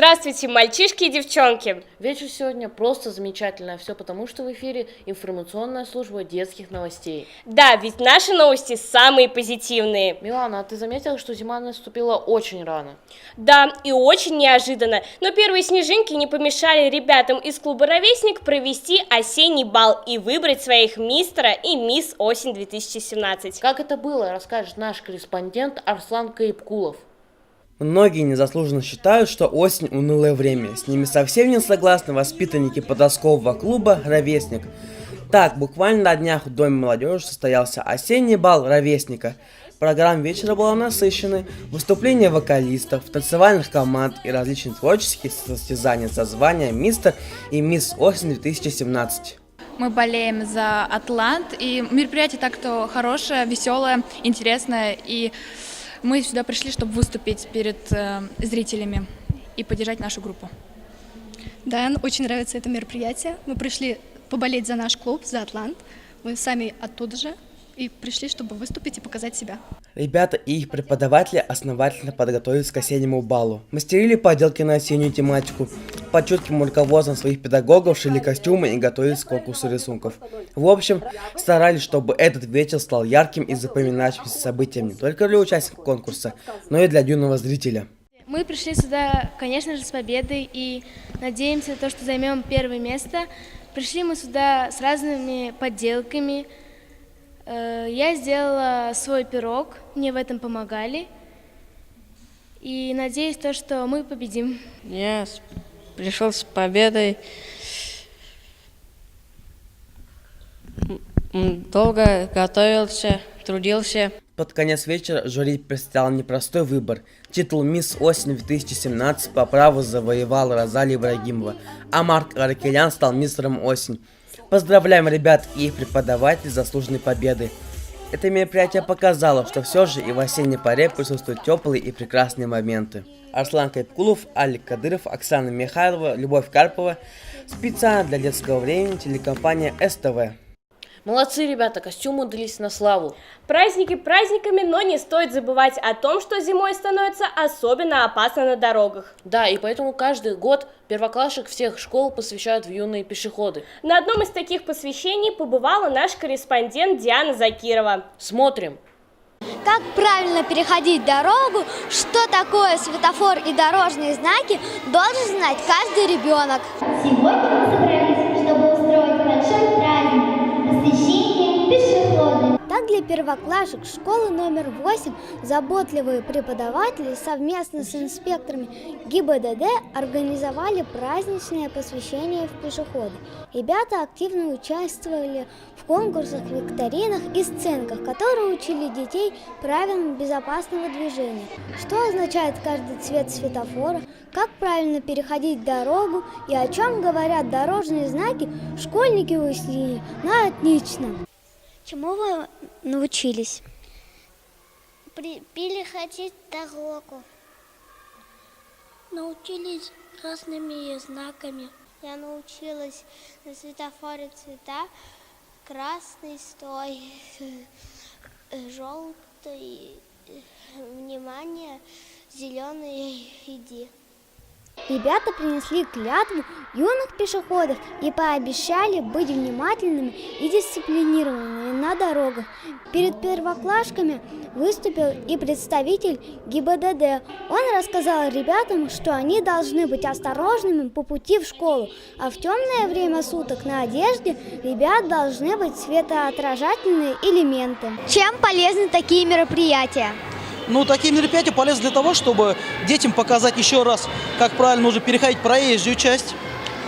Здравствуйте, мальчишки и девчонки! Вечер сегодня просто замечательный, все потому, что в эфире информационная служба детских новостей. Да, ведь наши новости самые позитивные. Милана, а ты заметила, что зима наступила очень рано? Да, и очень неожиданно, но первые снежинки не помешали ребятам из клуба «Ровесник» провести осенний бал и выбрать своих мистера и мисс Осень 2017. Как это было, расскажет наш корреспондент Арслан Каипкулов. Многие незаслуженно считают, что осень – унылое время. С ними совсем не согласны воспитанники подросткового клуба «Ровесник». Так, буквально на днях в Доме молодежи состоялся осенний бал «Ровесника». Программа вечера была насыщенной. Выступления вокалистов, танцевальных команд и различных творческих состязаний за звания «Мистер» и «Мисс Осень 2017». Мы болеем за Атлант, и мероприятие так-то хорошее, веселое, интересное, и мы сюда пришли, чтобы выступить перед зрителями и поддержать нашу группу. Да, очень нравится это мероприятие. Мы пришли поболеть за наш клуб, за Атлант. Мы сами оттуда же и пришли, чтобы выступить и показать себя. Ребята и их преподаватели основательно подготовились к осеннему балу. Мастерили поделки на осеннюю тематику, под чутким руководством своих педагогов шили костюмы и готовились к конкурсу рисунков. В общем, старались, чтобы этот вечер стал ярким и запоминающимся событием не только для участников конкурса, но и для юного зрителя. Мы пришли сюда, конечно же, с победой и надеемся на то, что займем первое место. Пришли мы сюда с разными подделками. Я сделала свой пирог, мне в этом помогали. И надеюсь, то, что мы победим. Я пришел с победой. Долго готовился, трудился. Под конец вечера жюри предстоял непростой выбор. Титул «Мисс Осень 2017» по праву завоевала Розалия Ибрагимова, а Марк Аракелян стал мистером Осень. Поздравляем ребят и их преподавателей с заслуженной победой. Это мероприятие показало, что все же и в осенней паре присутствуют теплые и прекрасные моменты. Арслан Кайпкулов, Алик Кадыров, Оксана Михайлова, Любовь Карпова. Специально для детского времени телекомпания СТВ. Молодцы, ребята, костюмы удались на славу. Праздники праздниками, но не стоит забывать о том, что зимой становится особенно опасно на дорогах. Да, и поэтому каждый год первоклашек всех школ посвящают в юные пешеходы. На одном из таких посвящений побывала наш корреспондент Диана Закирова. Смотрим. Как правильно переходить дорогу, что такое светофор и дорожные знаки, должен знать каждый ребенок. Сегодня мы собрались, чтобы устроить большой праздник – посвящение пешеходам. Так для первоклашек школы номер 8 заботливые преподаватели совместно с инспекторами ГИБДД организовали праздничное посвящение в пешеходы. Ребята активно участвовали в конкурсах, викторинах и сценках, которые учили детей правилам безопасного движения, что означает каждый цвет светофора, как правильно переходить дорогу и о чем говорят дорожные знаки, школьники выяснили на отлично. Чему вы научились? Переходить дорогу. Научились разными знаками. Я научилась на светофоре цвета: красный стой, желтый внимание, зеленый иди. Ребята принесли клятву юных пешеходов и пообещали быть внимательными и дисциплинированными на дорогах. Перед первоклашками выступил и представитель ГИБДД. Он рассказал ребятам, что они должны быть осторожными по пути в школу, а в темное время суток на одежде ребят должны быть светоотражательные элементы. Чем полезны такие мероприятия? Такие мероприятия полезны для того, чтобы детям показать еще раз, как правильно нужно переходить проезжую часть,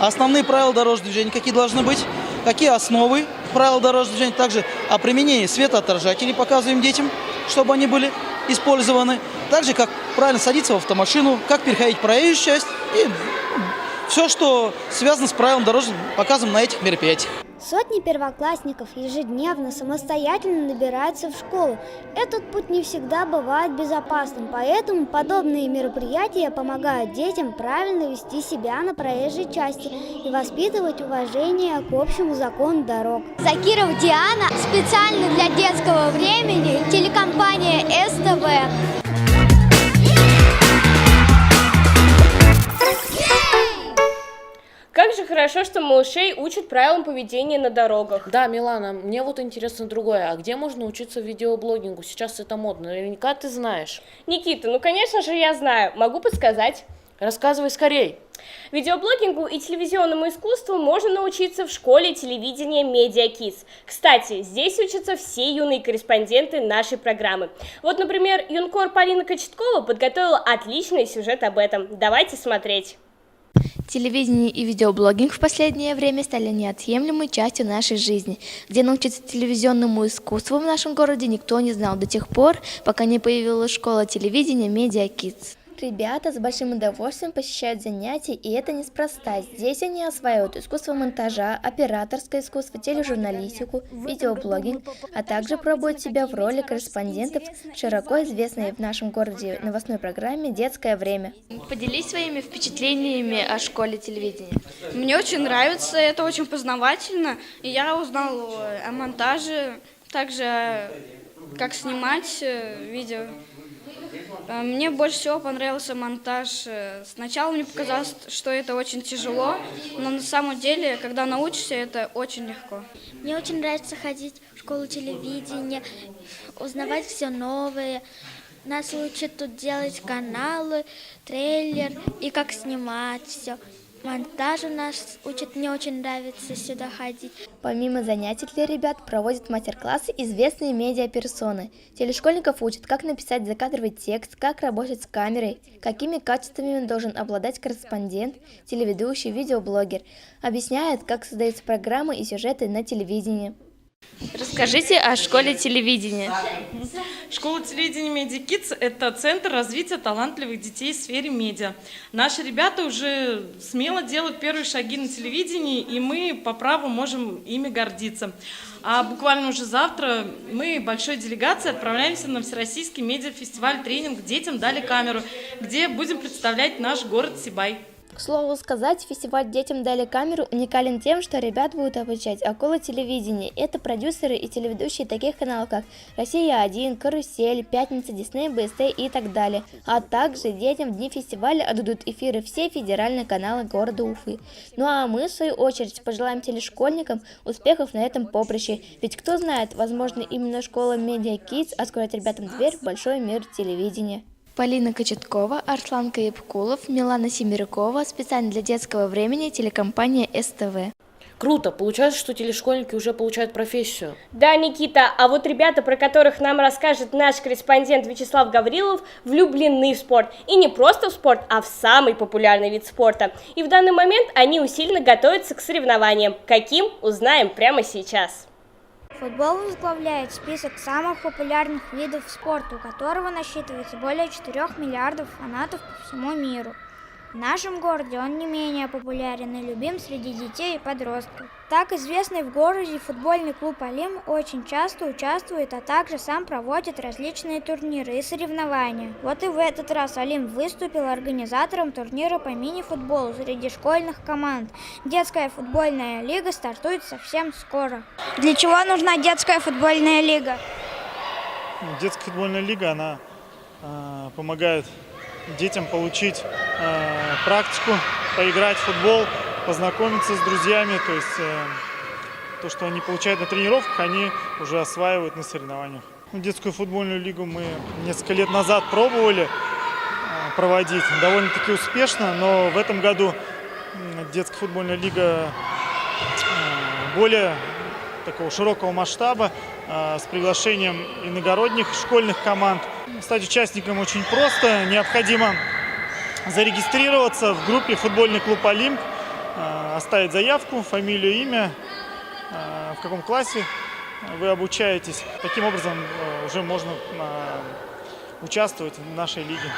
основные правила дорожного движения, какие должны быть, какие основы правил дорожного движения, также о применении светоотражателей показываем детям, чтобы они были использованы, также как правильно садиться в автомашину, как переходить проезжую часть и все, что связано с правилом дорожного, показываем на этих мероприятиях. Сотни первоклассников ежедневно самостоятельно добираются в школу. Этот путь не всегда бывает безопасным, поэтому подобные мероприятия помогают детям правильно вести себя на проезжей части и воспитывать уважение к общему закону дорог. Закирова Диана, специально для детского времени, телекомпания СТВ. хорошо, что малышей учат правилам поведения на дорогах. Да, Милана, мне вот интересно другое. А где можно учиться видеоблогингу? Сейчас это модно. Наверняка ты знаешь. Никита, ну конечно же я знаю, могу подсказать. Рассказывай скорей. Видеоблогингу и телевизионному искусству можно научиться в школе телевидения Media Kids. Кстати, здесь учатся все юные корреспонденты нашей программы. Вот, например, юнкор Полина Кочеткова подготовила отличный сюжет об этом. Давайте смотреть. Телевидение и видеоблогинг в последнее время стали неотъемлемой частью нашей жизни. Где научиться телевизионному искусству в нашем городе никто не знал до тех пор, пока не появилась школа телевидения Media Kids. Ребята с большим удовольствием посещают занятия, и это неспроста. Здесь они осваивают искусство монтажа, операторское искусство, тележурналистику, видеоблогинг, а также пробуют себя в роли корреспондентов в широко известной в нашем городе новостной программе «Детское время». Поделись своими впечатлениями о школе телевидения. Мне очень нравится, это очень познавательно. И я узнал о монтаже, также как снимать видео. Мне больше всего понравился монтаж. Сначала мне показалось, что это очень тяжело, но на самом деле, когда научишься, это очень легко. Мне очень нравится ходить в школу телевидения, узнавать все новое. Нас учат тут делать каналы, трейлер и как снимать все. Монтаж у нас учат, мне очень нравится сюда ходить. Помимо занятий для ребят проводят мастер-классы известные медиаперсоны. Телешкольников учат, как написать закадровый текст, как работать с камерой, какими качествами должен обладать корреспондент, телеведущий, видеоблогер. Объясняют, как создаются программы и сюжеты на телевидении. Расскажите о школе телевидения. Школа телевидения Media Kids – это центр развития талантливых детей в сфере медиа. Наши ребята уже смело делают первые шаги на телевидении, и мы по праву можем ими гордиться. А буквально уже завтра мы большой делегацией отправляемся на Всероссийский медиафестиваль «Тренинг. Детям дали камеру», где будем представлять наш город Сибай. К слову сказать, фестиваль «Детям дали камеру» уникален тем, что ребят будут обучать около телевидения. Это продюсеры и телеведущие таких каналов, как «Россия-1», «Карусель», «Пятница», «Дисней», «БСТ» и так далее. А также детям в дни фестиваля отдадут эфиры все федеральные каналы города Уфы. Ну а мы, в свою очередь, пожелаем телешкольникам успехов на этом поприще. Ведь кто знает, возможно, именно школа Media Kids откроет ребятам дверь в большой мир телевидения. Полина Кочеткова, Арслан Каепкулов, Милана Семерякова. Специально для детского времени телекомпания СТВ. Круто, получается, что телешкольники уже получают профессию. Да, Никита, а вот ребята, про которых нам расскажет наш корреспондент Вячеслав Гаврилов, влюблены в спорт. И не просто в спорт, а в самый популярный вид спорта. И в данный момент они усиленно готовятся к соревнованиям. Каким, узнаем прямо сейчас. Футбол возглавляет список самых популярных видов спорта, у которого насчитывается более 4 миллиардов фанатов по всему миру. В нашем городе он не менее популярен и любим среди детей и подростков. Так известный в городе футбольный клуб «Олимп» очень часто участвует, а также сам проводит различные турниры и соревнования. Вот и в этот раз «Олимп» выступил организатором турнира по мини-футболу среди школьных команд. Детская футбольная лига стартует совсем скоро. Для чего нужна детская футбольная лига? Детская футбольная лига, она помогает детям получить практику, поиграть в футбол, познакомиться с друзьями. То есть то, что они получают на тренировках, они уже осваивают на соревнованиях. Детскую футбольную лигу мы несколько лет назад пробовали проводить довольно-таки успешно, но в этом году детская футбольная лига более такого широкого масштаба, с приглашением иногородних школьных команд. Стать участником очень просто. Необходимо зарегистрироваться в группе «Футбольный клуб Олимп», оставить заявку, фамилию, имя, в каком классе вы обучаетесь. Таким образом уже можно участвовать в нашей лиге.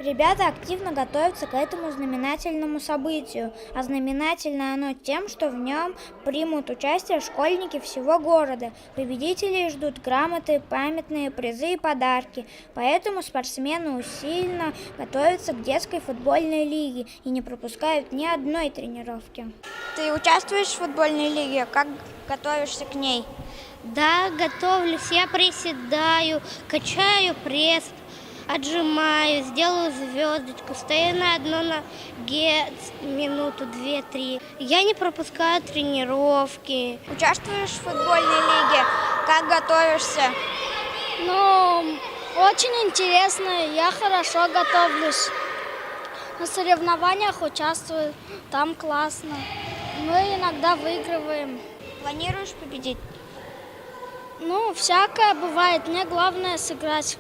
Ребята активно готовятся к этому знаменательному событию, а знаменательно оно тем, что в нем примут участие школьники всего города. Победителей ждут грамоты, памятные призы и подарки, поэтому спортсмены усиленно готовятся к детской футбольной лиге и не пропускают ни одной тренировки. Ты участвуешь в футбольной лиге? Как готовишься к ней? Да, готовлюсь. Я приседаю, качаю пресс, отжимаюсь, делаю звездочку, стою на одной ноге минуту, 2-3. Я не пропускаю тренировки. Участвуешь в футбольной лиге? Как готовишься? Ну, очень интересно, я хорошо готовлюсь. На соревнованиях участвую, там классно. Мы иногда выигрываем. Планируешь победить? Ну, всякое бывает, мне главное сыграть.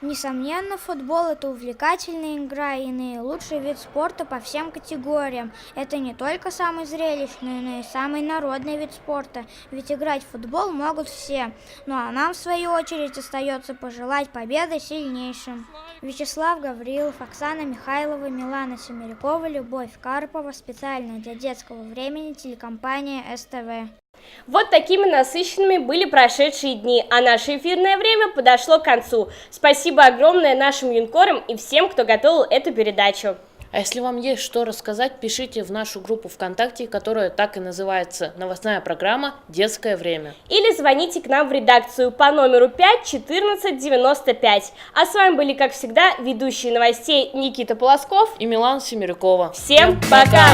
Несомненно, футбол – это увлекательная игра и наилучший вид спорта по всем категориям. Это не только самый зрелищный, но и самый народный вид спорта. Ведь играть в футбол могут все. Ну а нам, в свою очередь, остается пожелать победы сильнейшим. Вячеслав Гаврилов, Оксана Михайлова, Милана Семерякова, Любовь Карпова. Специально для детского времени телекомпания СТВ. Вот такими насыщенными были прошедшие дни, а наше эфирное время подошло к концу. Спасибо огромное нашим юнкорам и всем, кто готовил эту передачу. А если вам есть что рассказать, пишите в нашу группу ВКонтакте, которая так и называется «Новостная программа «Детское время». Или звоните к нам в редакцию по номеру 5 14 95. А с вами были, как всегда, ведущие новостей Никита Полосков и Милана Семерякова. Всем пока!